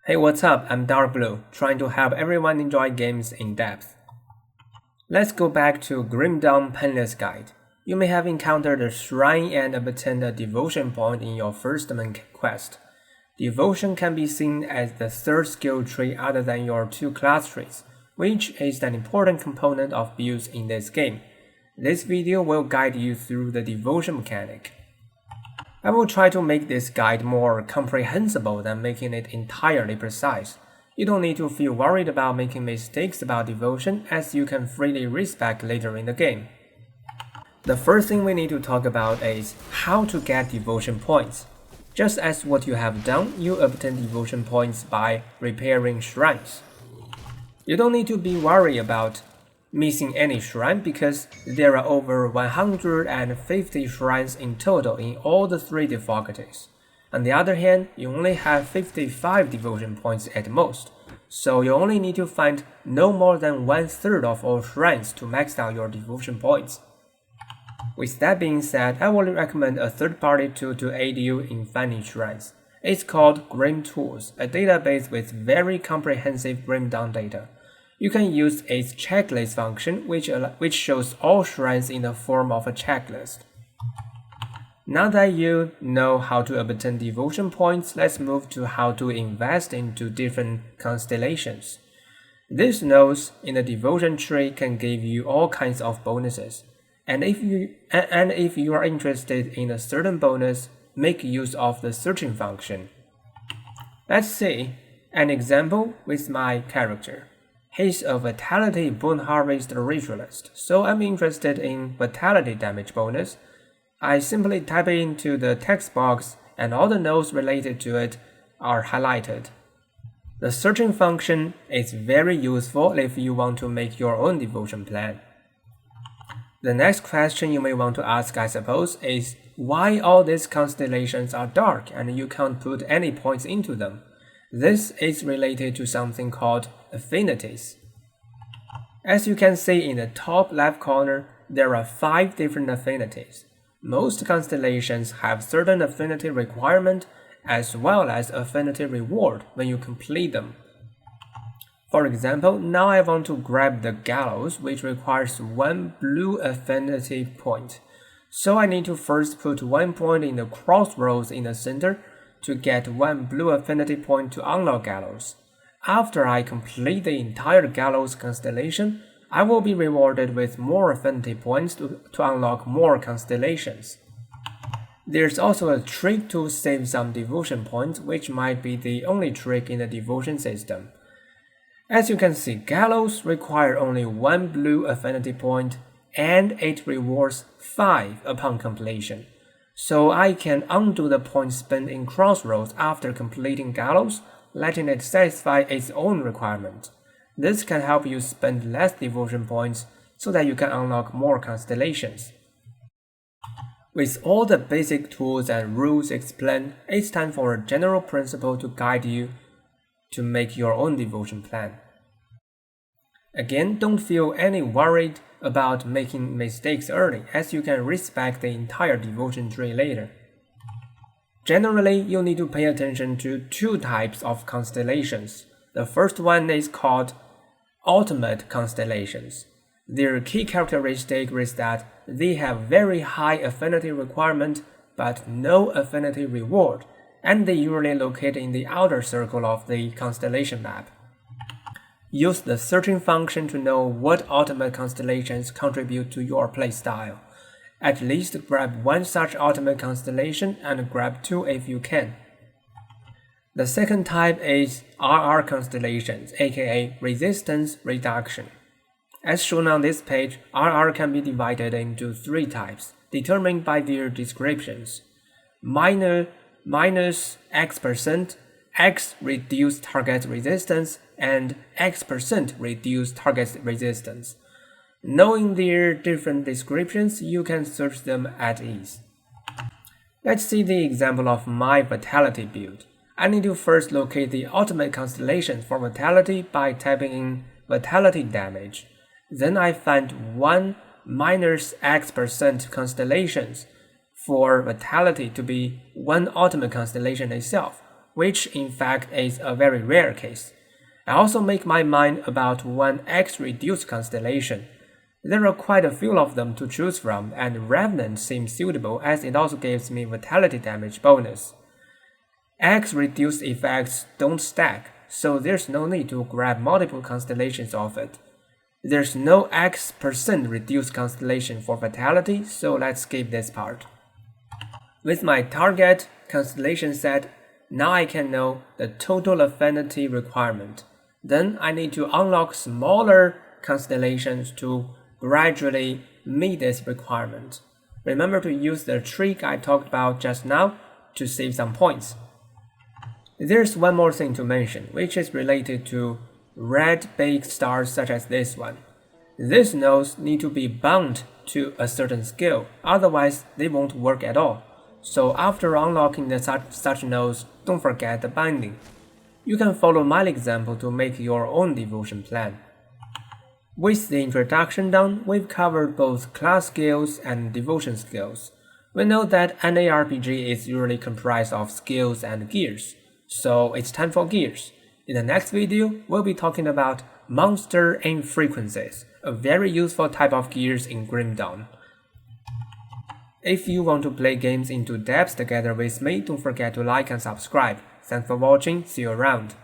Hey, what's up? I'm Darkbblue, trying to help everyone enjoy games in depth. Let's go back to Grim Dawn Painless Guide. You may have encountered a shrine and obtained a devotion point in your first main quest. Devotion can be seen as the third skill tree other than your two class trees, which is an important component of builds in this game. This video will guide you through the devotion mechanic. I will try to make this guide more comprehensible than making it entirely precise. You don't need to feel worried about making mistakes about devotion, as you can freely respec later in the game. The first thing we need to talk about is how to get devotion points. Just as what you have done, you obtain devotion points by repairing shrines. You don't need to be worried about missing any shrine because there are over 150 shrines in total in all the three difficulties. On the other hand, you only have 55 devotion points at most, so you only need to find no more than 1/3 of all shrines to max out your devotion points. With that being said, I would recommend a third-party tool to aid you in finding shrines. It's called Grim Tools, a database with very comprehensive Grim Dawn data. You can use its checklist function, which shows all shrines in the form of a checklist. Now that you know how to obtain devotion points, let's move to how to invest into different constellations. These nodes in the devotion tree can give you all kinds of bonuses, and if you are interested in a certain bonus, make use of the searching function. Let's see an example with my character. He's a Vitality Boon Harvest Ritualist, so I'm interested in Vitality damage bonus. I simply type it into the text box and all the nodes related to it are highlighted. The searching function is very useful if you want to make your own devotion plan. The next question you may want to ask, I suppose, is why all these constellations are dark and you can't put any points into them? This is related to something called Affinities. As you can see in the top left corner, there are 5 different affinities. Most constellations have certain affinity requirement as well as affinity reward when you complete them. For example, now I want to grab the Gallows, which requires 1 blue affinity point. So I need to first put 1 point in the crossroads in the center to get 1 blue affinity point to unlock Gallows. After I complete the entire Gallows constellation, I will be rewarded with more affinity points to unlock more constellations. There's also a trick to save some devotion points, which might be the only trick in the devotion system. As you can see, Gallows require only 1 blue affinity point and it rewards 5 upon completion. So I can undo the points spent in Crossroads after completing Gallows, letting it satisfy its own requirement. This can help you spend less devotion points so that you can unlock more constellations. With all the basic tools and rules explained, it's time for a general principle to guide you to make your own devotion plan. Again, don't feel any worried about making mistakes early, as you can respec the entire devotion tree later. Generally, you'll need to pay attention to 2 types of constellations. The first one is called ultimate constellations. Their key characteristic is that they have very high affinity requirement but no affinity reward, and they usually locate in the outer circle of the constellation map. Use the searching function to know what ultimate constellations contribute to your playstyle. At least grab 1 such ultimate constellation and grab 2 if you can. The second type is RR constellations, aka resistance reduction. As shown on this page, RR can be divided into 3 types, determined by their descriptions. Minus X%, X reduced target resistance, and X% reduced target resistance. Knowing their different descriptions, you can search them at ease. Let's see the example of my Vitality build. I need to first locate the ultimate constellation for Vitality by typing in Vitality damage. Then I find 1 minus X% constellations for Vitality to be one ultimate constellation itself, which in fact is a very rare case. I also make my mind about one X-reduced constellation. There are quite a few of them to choose from, and Revenant seems suitable as it also gives me Vitality damage bonus. X-reduced effects don't stack, so there's no need to grab multiple constellations of it. There's no X% reduced constellation for Vitality, so let's skip this part. With my target constellation set, now I can know the total affinity requirement. Then I need to unlock smaller constellations to gradually meet this requirement. Remember to use the trick I talked about just now to save some points. There's one more thing to mention, which is related to red big stars such as this one. These nodes need to be bound to a certain skill, otherwise they won't work at all. So after unlocking such nodes, don't forget the binding. You can follow my example to make your own devotion plan. With the introduction done, we've covered both class skills and devotion skills. We know that any RPG is usually comprised of skills and gears, so it's time for gears. In the next video, we'll be talking about monster infrequencies, a very useful type of gears in Grim Dawn. If you want to play games into depth together with me, don't forget to like and subscribe. Thanks for watching, see you around.